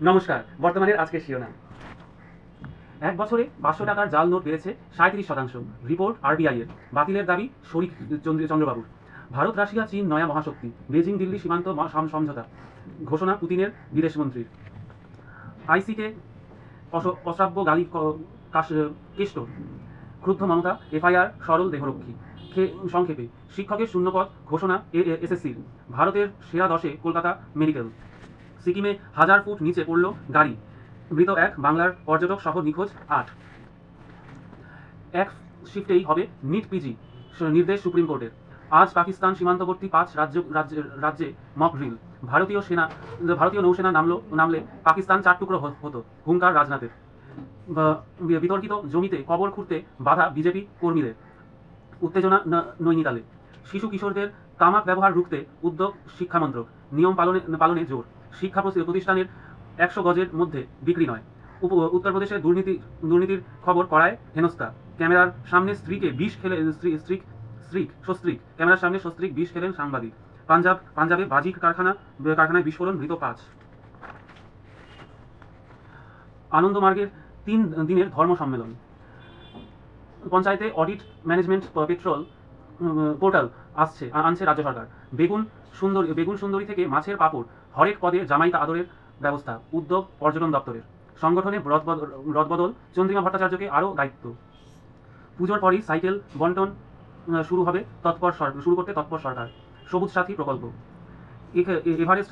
নমস্কার। বর্তমানের আজকের শিরোনাম। এক বছরে 500 টাকার জাল নোট বেড়েছে 37%। রিপোর্ট আরবিআই এর। বাতিলের দাবি শরীফ চন্দ্রবাবুর। ভারত, রাশিয়া, চীন নয়া মহাশক্তি। বেজিং দিল্লি সীমান্ত সমঝোতা ঘোষণা পুতিনের বিদেশমন্ত্রীর। আইসিকে অশ্রাব্য গালি কেষ্ট। ক্রুদ্ধ মমতা, এফআইআর সরল দেহরক্ষী। সংক্ষেপে, শিক্ষকের শূন্যপদ ঘোষণা এসএসসির। ভারতের সেরা 10-এ কলকাতা মেডিকেল। সিকিমে 1000 ফুট নিচে পড়ল গাড়ি, মৃত 1, বাংলার পর্যটক সহ নিখোঁজ 8। এক শিফটেই হবে নিট পিজি, নির্দেশ সুপ্রিম কোর্টের। আজ পাকিস্তান সীমান্তবর্তী 5 রাজ্যে মক ড্রিল। ভারতীয় নৌসেনা নামলে পাকিস্তান 4 টুকরো হতো, হুঙ্কার রাজনাথের। বিতর্কিত জমিতে কবর খুঁড়তে বাধা বিজেপি কর্মীদের। উত্তেজনা নৈনিতালে। শিশু কিশোরদের তামাক ব্যবহার রুখতে উদ্যোগ শিক্ষামন্ত্রক। নিয়ম পালনে জোর। শিক্ষা প্রতিষ্ঠানের 100 গজের মধ্যে বিক্রি নয়। উত্তরপ্রদেশে দুর্নীতির খবর করায় হেনস্থা। ক্যামেরার সামনে স্ত্রীকে বিষ খেলে সস্ত্রীক ক্যামেরার সামনে সস্ত্রীক বিষ খেলেন সাংবাদিক। পাঞ্জাবে বাজি কারখানায় বিস্ফোরণ, মৃত 5। আনন্দমার্গের 3 দিনের ধর্ম সম্মেলন। পঞ্চায়েতে অডিট ম্যানেজমেন্ট পোর্টাল আনছে রাজ্য সরকার। বেগুন সুন্দরী থেকে মাছের পাঁপড়, হরেক পদে জামাইতা আদরের ব্যবস্থা, উদ্যোগ পর্যটন দপ্তরের। সংগঠনে রদবদল, চন্দ্রিমা ভট্টাচার্যকে আরও দায়িত্ব। পুজোর পরই সাইকেল বন্টন শুরু করতে তৎপর সরকার। সবুজ সাথী প্রকল্প। এভারেস্ট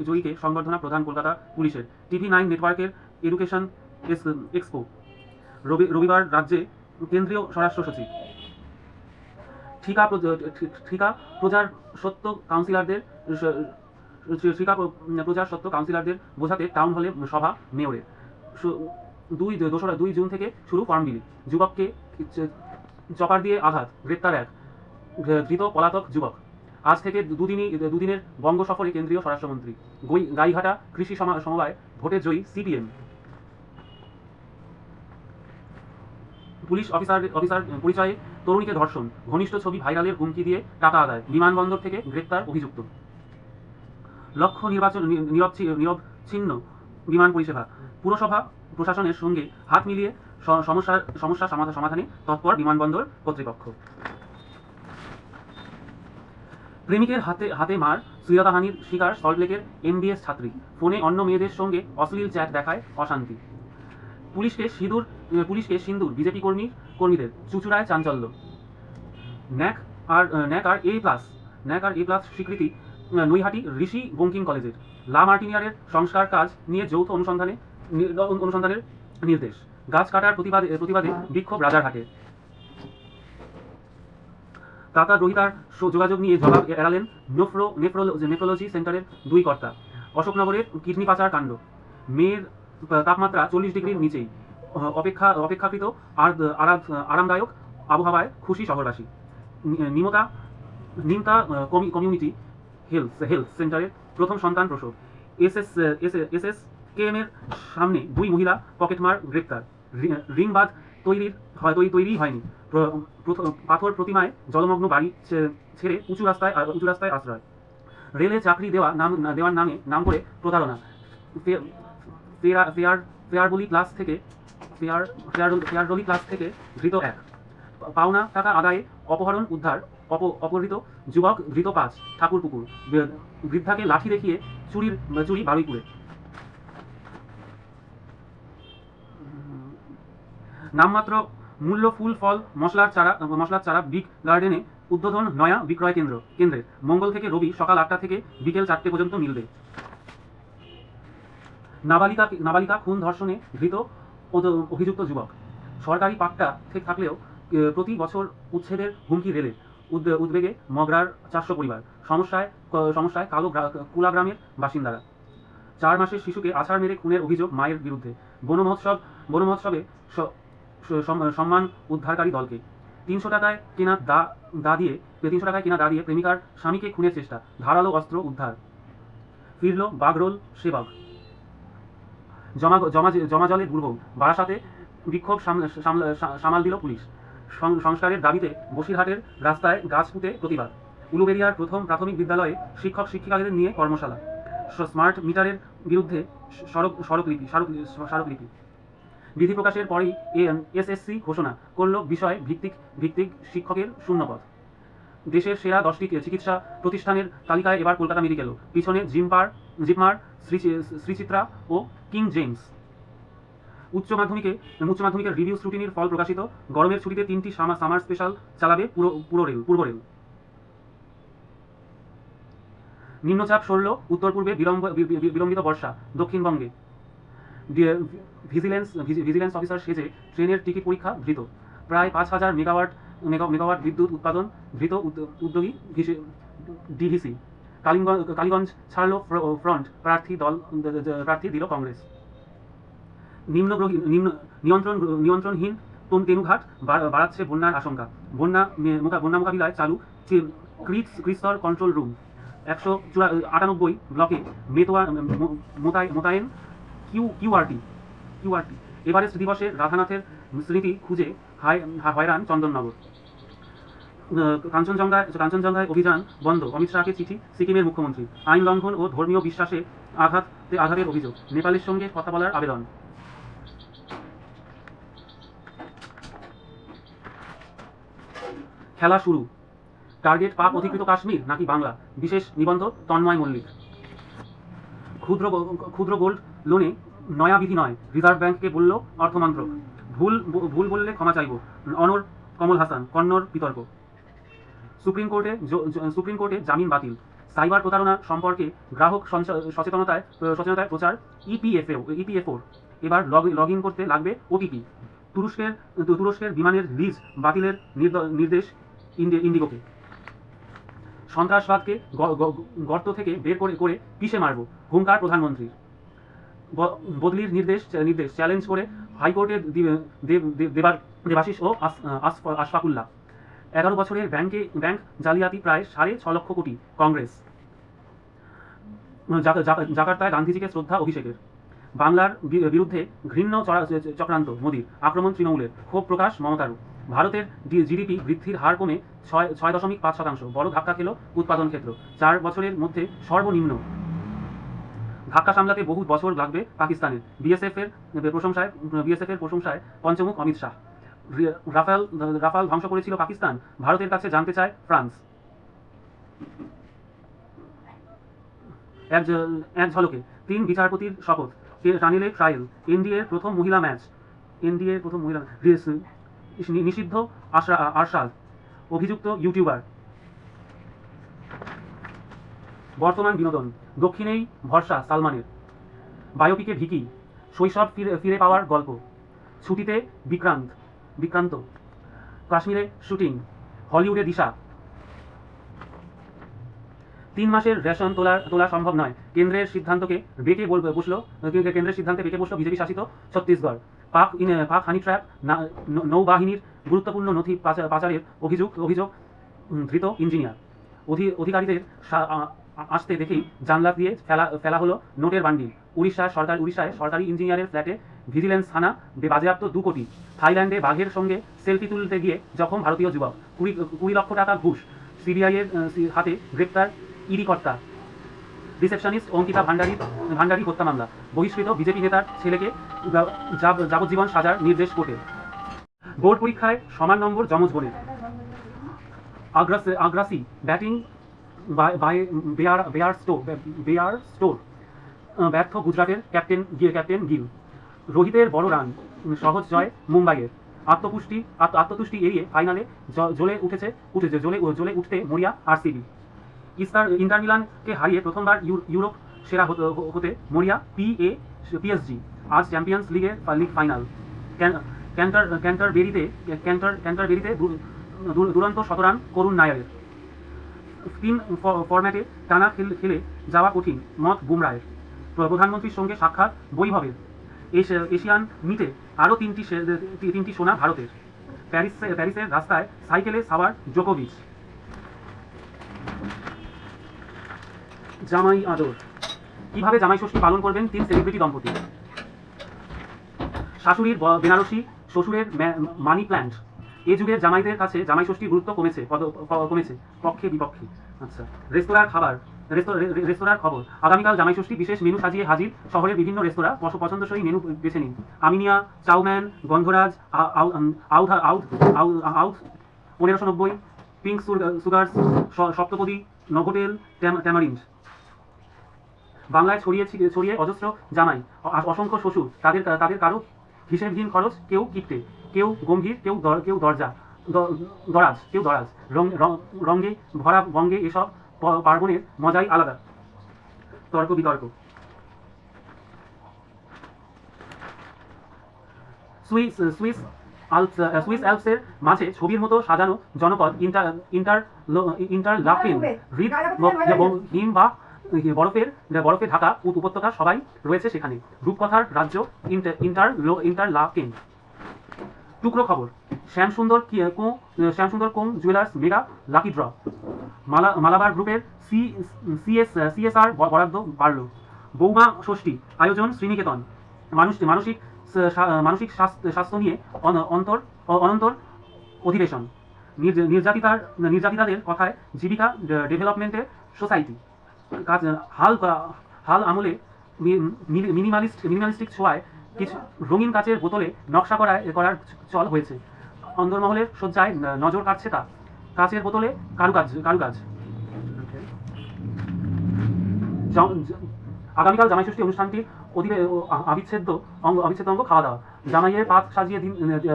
জয়ীকে সংবর্ধনা প্রদান কলকাতা পুলিশের। TV9 নেটওয়ার্কের এডুকেশন এক্সপো। রবিবার রাজ্যে কেন্দ্রীয় স্বরাষ্ট্র সচিব। ঠিকা প্রজার সত্ত্ব কাউন্সিলরদের বোঝাতে টাউন হলে সভা মেয়রের। 2 জুন থেকে শুরু ফর্ম বিলি। যুবককে চপার দিয়ে আঘাত, গ্রেপ্তার 1, ধৃত পলাতক যুবক। আজ থেকে দুদিনের বঙ্গ সফরে কেন্দ্রীয় স্বরাষ্ট্রমন্ত্রী। গাইঘাটা কৃষি সমবায় ভোটে জয়ী CPM। পুলিশ অফিসার পরিচয়ে তরুণীকে ধর্ষণ, ঘনিষ্ঠ ছবি ভাইরালের হুমকি দিয়ে টাকা আদায়, বিমানবন্দর থেকে গ্রেপ্তার অভিযুক্ত। লক্ষ্য নিরবচ্ছিন্ন বিমান পরিষেবা। পুরসভা প্রশাসনের সঙ্গে হাত মিলিয়ে সমস্যা সমাধানে তৎপর বিমানবন্দর কর্তৃপক্ষ। প্রেমিকের হাতে মার, শ্লীলতাহানির শিকার সল্টলেকের MBS ছাত্রী। ফোনে অন্য মেয়েদের সঙ্গে অশ্লীল চ্যাট দেখায় অশান্তি। পুলিশকে সিন্দুর বিজেপি কর্মীদের, চুঁচুড়ায় চাঞ্চল্য। ন্যাক আর A+ স্বীকৃতি নৈহাটি ঋষি বঙ্কিম কলেজের। লা মার্টিনিয়ারের সংস্কার কাজ নিয়ে যৌথ অনুসন্ধানের নির্দেশ। গাছ কাটার প্রতিবাদে বিক্ষোভ রাজারহাটে। টাকা গ্রহীতার যোগাযোগ নিয়ে জবাব এড়ালেন নেফ্রোলজি সেন্টারের 2 কর্তা। অশোকনগরের কিডনি পাচার কাণ্ড। মেয়ের তাপমাত্রা 40 ডিগ্রির নিচেই। অপেক্ষাকৃত আরামদায়ক আবহাওয়ায় খুশি শহরবাসী। নিমতা কমিউনিটি হেলথ সেন্টারের প্রথম সন্তান প্রসব। SSKM এর সামনে 2 মহিলা পকেটমার, গ্রেপ্তার। রিং বাঁধ তৈরি হয়নি। পাথর প্রতিমায় জলমগ্ন বাড়ি ছেড়ে উঁচু রাস্তায় আশ্রয়। রেলে চাকরি দেওয়ার নাম করে প্রতারণা। ফেয়ারডলি ক্লাস থেকে ধৃত 1। পাওনা টাকা আদায়ে অপহরণ উদ্ধার, অপহৃত যুবক, ধৃত 5। ঠাকুরপুকুর। বৃদ্ধাকে লাঠি দেখিয়ে চুরি বারুইপুরে। নামমাত্র মূল্য ফুল ফল মশলার চারা বিগ গার্ডেনে উদ্বোধন নয়া বিক্রয় কেন্দ্রের। মঙ্গল থেকে রবি সকাল 8টা থেকে বিকেল 4টে পর্যন্ত মিলবে। নাবালিকা খুন ধর্ষণে ধৃত অভিযুক্ত যুবক। সরকারি পাট্টা থাকলেও প্রতি বছর উচ্ছেদের হুমকি রেলের। উদ্বেগে মগরার 400 পরিবার। সমস্যায় কুলাগ্রামের বাসিন্দারা। 4 মাসের শিশুকে আছাড় মেরে খুনের অভিযোগ মায়ের বিরুদ্ধে। বনমহোৎসবে সম্মান উদ্ধারকারী দলকে। 300 টাকায় কেনা দা দিয়ে প্রেমিকার স্বামীকে খুনের চেষ্টা, ধারালো অস্ত্র উদ্ধার। ফিরল বাগরোল সেবক। জমাজলে দুর্ভোগ। বারাসাতে বিক্ষোভ সামাল দিল পুলিশ। সংস্কারের দাবিতে বসিরহাটের রাস্তায় গাছ পুঁতে প্রতিবাদ। উলুবেড়িয়ার প্রথম প্রাথমিক বিদ্যালয়ে শিক্ষক শিক্ষিকাদের নিয়ে কর্মশালা। স্মার্ট মিটারের বিরুদ্ধে স্মারকলিপি। বিধি প্রকাশের পরেই এসএসসি ঘোষণা করল বিষয় ভিত্তিক শিক্ষকের শূন্যপদ। দেশের সেরা 10টি চিকিৎসা প্রতিষ্ঠানের তালিকায় এবার কলকাতা মেডিকেলও, পিছনে জিপমার, শ্রীচিত্রা ও কিং জেমস। উচ্চ মাধ্যমিকের রিভিউ স্ক্রুটিনির ফল প্রকাশিত। গরমের ছুটিতে 3টি সামার স্পেশাল চালাবে পূর্ব রেল। নিম্নচাপ সরল, উত্তর পূর্বে বিলম্বিত বর্ষা। দক্ষিণবঙ্গে ভিজিলেন্স অফিসার সেজে ট্রেনের টিকিট পরীক্ষা ধৃত। প্রায় 5000 মেগাওয়াট বিদ্যুৎ উৎপাদন, ধৃত উদ্যোগী ডিভিসি। কালীগঞ্জ ছাড়ল ফ্রন্ট প্রার্থী দিল কংগ্রেস। নিয়ন্ত্রণহীন তেনুঘাট বাড়াচ্ছে বন্যার আশঙ্কা। বন্যা মোকাবিলায় চালু ত্রিস্তর কন্ট্রোল রুম। 198 ব্লকে মোতায়েন কিউআরটি। এভারেস্ট দিবসে রাধানাথের স্মৃতি খুঁজে হয়রান চন্দননগর। কাঞ্চনজঙ্ঘায় অভিযান বন্ধ, অমিত শাহকে চিঠি সিকিমের মুখ্যমন্ত্রী। আইন লঙ্ঘন ও ধর্মীয় বিশ্বাসে আঘাতের অভিযোগ, নেপালের সঙ্গে কথা বলার আবেদন। খেলা শুরু। টার্গেট পাক অধিকৃত কাশ্মীর নাকি বাংলা? বিশেষ নিবন্ধ তন্ময় মল্লিক। ক্ষুদ্র গোল্ড লোনে নয়া বিধি নয়, রিজার্ভ ব্যাংককে বলল অর্থমন্ত্রক। ভুল বললে ক্ষমা চাইব, অনর কমল হাসান। কন্নড় বিতর্ক। সুপ্রিম কোর্টে জামিন বাতিল। সাইবার প্রতারণা সম্পর্কে গ্রাহক সচেতনতায় প্রচার। ইপিএফওর এবার লগ ইন করতে লাগবে ওটিপি। তুরস্কের বিমানের লিজ বাতিলের নির্দেশ ইন্ডিগোকে। সন্ত্রাসবাদকে গর্ত থেকে বের করে পিষে মারব, হুঙ্কার প্রধানমন্ত্রীর। বদলির নির্দেশ চ্যালেঞ্জ করে হাইকোর্টে দেবাশিস ও আশফাকুল্লাহ। 11 বছরের ব্যাংক জালিয়াতি প্রায় 6.5 লক্ষ কোটি। কংগ্রেস। জাকার্তায় গান্ধীজিকে শ্রদ্ধা অভিষেকের। বাংলার বিরুদ্ধে ঘৃণ্য চক্রান্ত মোদির, আক্রমণ তৃণমূলের, ক্ষোভ প্রকাশ মমতারও। ভারতের জিডিপি বৃদ্ধির হার কমে 6.5%। বড় ধাক্কা খেল উৎপাদন ক্ষেত্র, 4 বছরের মধ্যে সর্বনিম্ন। ধাক্কা সামলাতে বহু বছর লাগবে পাকিস্তানের। বিএসএফ এর প্রশংসায় পঞ্চমুখ অমিত শাহ। রাফাল ধ্বংস করেছিল পাকিস্তান, ভারতের কাছে জানতে চায় ফ্রান্স। এক ঝলকে 3 বিচারপতির শপথ, টানেলে ট্রায়াল। এনডিএর প্রথম মহিলা ম্যাচ। নিষিদ্ধ আরশাদ, অভিযুক্ত ইউটিউবার। বর্তমান বিনোদন। দক্ষিণেই ভরসা সালমানের। বায়োপিকে ভিকি, শৈশব ফিরে পাওয়ার গল্প। ছুটিতে বিক্রান্ত। কাশ্মীরে শুটিং, হলিউডে দিশা। 3 মাসের রেশন তোলা সম্ভব নয়, কেন্দ্রের সিদ্ধান্তে বেঁকে বসল বিজেপি শাসিত ছত্তিশগড়। পাক হানি ট্র্যাপ, নৌবাহিনীর গুরুত্বপূর্ণ নথি পাচারের অভিযোগ, ধৃত ইঞ্জিনিয়ার। অধিকারীদের আসতে দেখেই জানলা দিয়ে ফেলা হলো নোটের বান্ডিল। উড়িষ্যায় সরকারি ইঞ্জিনিয়ারের ফ্ল্যাটে ভিজিলেন্স হানা, বাজেয়াপ্ত 2 কোটি। থাইল্যান্ডে বাঘের সঙ্গে সেলফি তুলতে গিয়ে জখম ভারতীয় যুবক। 20 লক্ষ টাকা ঘুষ, সিবিআইয়ের হাতে গ্রেপ্তার ইডি কর্তা। রিসেপশনিস্ট অঙ্কিতা ভান্ডারী হত্যা মামলা, বহিষ্কৃত বিজেপি নেতার ছেলেকে যাবজ্জীবন সাজার নির্দেশ কোর্টের। বোর্ড পরীক্ষায় সমান নম্বর যমজ বোনের। আগ্রাসী ব্যাটিং বেয়ার স্টোর, ব্যর্থ গুজরাটের ক্যাপ্টেন গিল। রোহিতের বড় রান, সহজ জয় মুম্বাইয়ের। আত্মতুষ্টি এড়িয়ে ফাইনালে জ্বলে উঠতে মরিয়া আরসিবি। ইন্টার মিলানকে হারিয়ে প্রথমবার ইউরোপ সেরা হতে মরিয়া পিএসজি। আজ চ্যাম্পিয়ন্স লিগ ফাইনাল। ক্যান্টারবেরিতে দুরন্ত শতরান করুণ নায়ারের। 3 ফরম্যাটে টানা খেলে যাওয়া কঠিন, মত বুমরায়ের। প্রধানমন্ত্রীর সঙ্গে সাক্ষাৎ বৈভবের। এশিয়ান মিটে আরও 3টি সোনা ভারতের। প্যারিসের রাস্তায় সাইকেলে সাওয়ার জোকোভিচ। জামাই আদর। কিভাবে জামাই ষষ্ঠী পালন করবেন 3 সেলিব্রিটি দম্পতি। শাশুড়ির বেনারসি, শ্বশুরের মানি প্ল্যান্ট। এ যুগের জামাইদের কাছে জামাই ষষ্ঠীর গুরুত্ব কমেছে, পক্ষে বিপক্ষে। আচ্ছা। রেস্তোরাঁর খাবার, রেস্তোরাঁর খবর। আগামীকাল জামাই ষষ্ঠী, বিশেষ মেনু সাজিয়ে হাজির শহরের বিভিন্ন রেস্তোরাঁ। পছন্দসই মেনু বেছে নিন। আমিনিয়া, চাউম্যান, গন্ধরাজ, Oudh 1590, pink সুগার্স, Saptapadi, Novotel, tamarind. বাংলায় ছড়িয়ে অজস্র জামাই, অসংখ্য শ্বশুর, তাদের কারো হিসেবহীন খরচ, কেউ কিপ্টে, কেউ গম্ভীর, কেউ দরাজ, রঙে ভরা বঙ্গে এসব পার্বণের মজাই আলাদা। তর্ক বিতর্ক। সুইস অ্যালপসের মাঝে ছবির মতো সাজানো জনপদ ইন্টারলাকেন, হিম বা বরফে ঢাকা উপত্যকা, সবাই রয়েছে সেখানে। রূপকথার রাজ্য ইন্টারলাকেন। টুকরো খবর। Shyamsundar co jewellers mega lucky draw. Malabar গ্রুপের CSR বরাদ্দ বাড়ল। বৌমা ষষ্ঠী আয়োজন শ্রীনিকেতন। মানসিক স্বাস্থ্য নিয়ে অনন্তর অধিবেশন। নির্যাতিতাদের কথায় জীবিকা ডেভেলপমেন্টের সোসাইটি। হাল আমলে মিনিমালিস্টিক ছোঁয়ায় কিছু রঙিন কাচের বোতলে নকশা করার চল হয়েছে। অন্দরমহলের সজ্জায় নজর কাটছে তা। কাচের বোতলে কারুকাজ। আগামীকাল জামাই ষষ্ঠী অনুষ্ঠানটির অবিচ্ছেদ্য অঙ্গ খাওয়া দাওয়া। জামাইয়ের পাত সাজিয়ে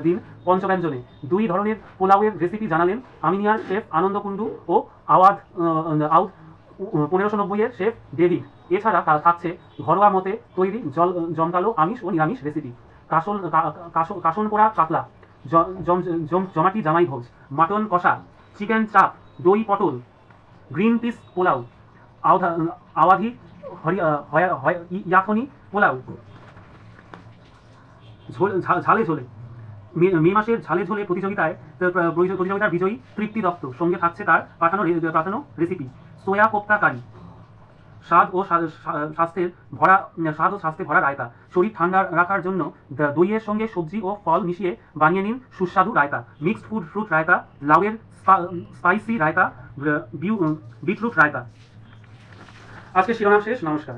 দিন পঞ্চব্যঞ্জনে। 2 ধরনের পোলাওয়ের রেসিপি জানালেন আমিনিয়ার শেফ আনন্দ কুণ্ডু ও আউথ 1590 শেফ ডেভিড। এছাড়া থাকছে ঘরোয়া মতে তৈরি জমকালো আমিষ ও নিরামিষ রেসিপি। কাসন পোড়া কাতলা, জমাটি জামাই ভোজ, মাটন কষা, চিকেন চাপ, দই পটল, গ্রিন পিস পোলাও, আওয়াধি ইয়াখনি পোলাও। ঝালে ঝোলে। মে মাসের ঝালে ঝোলে প্রতিযোগিতার বিজয়ী তৃপ্তি দত্ত। সঙ্গে থাকছে তার পাঠানো রেসিপি সোয়া কোপ্তা কারি। স্বাদ ও স্বাস্থ্যে ভরা রায়তা। শরীর ঠান্ডা রাখার জন্য দইয়ের সঙ্গে সবজি ও ফল মিশিয়ে বানিয়ে নিন সুস্বাদু রায়তা। মিক্সড ফ্রুট রায়তা, লাউয়ের স্পাইসি রায়তা, বিটরুট রায়তা। আজকে শিরোনাম শেষ। নমস্কার।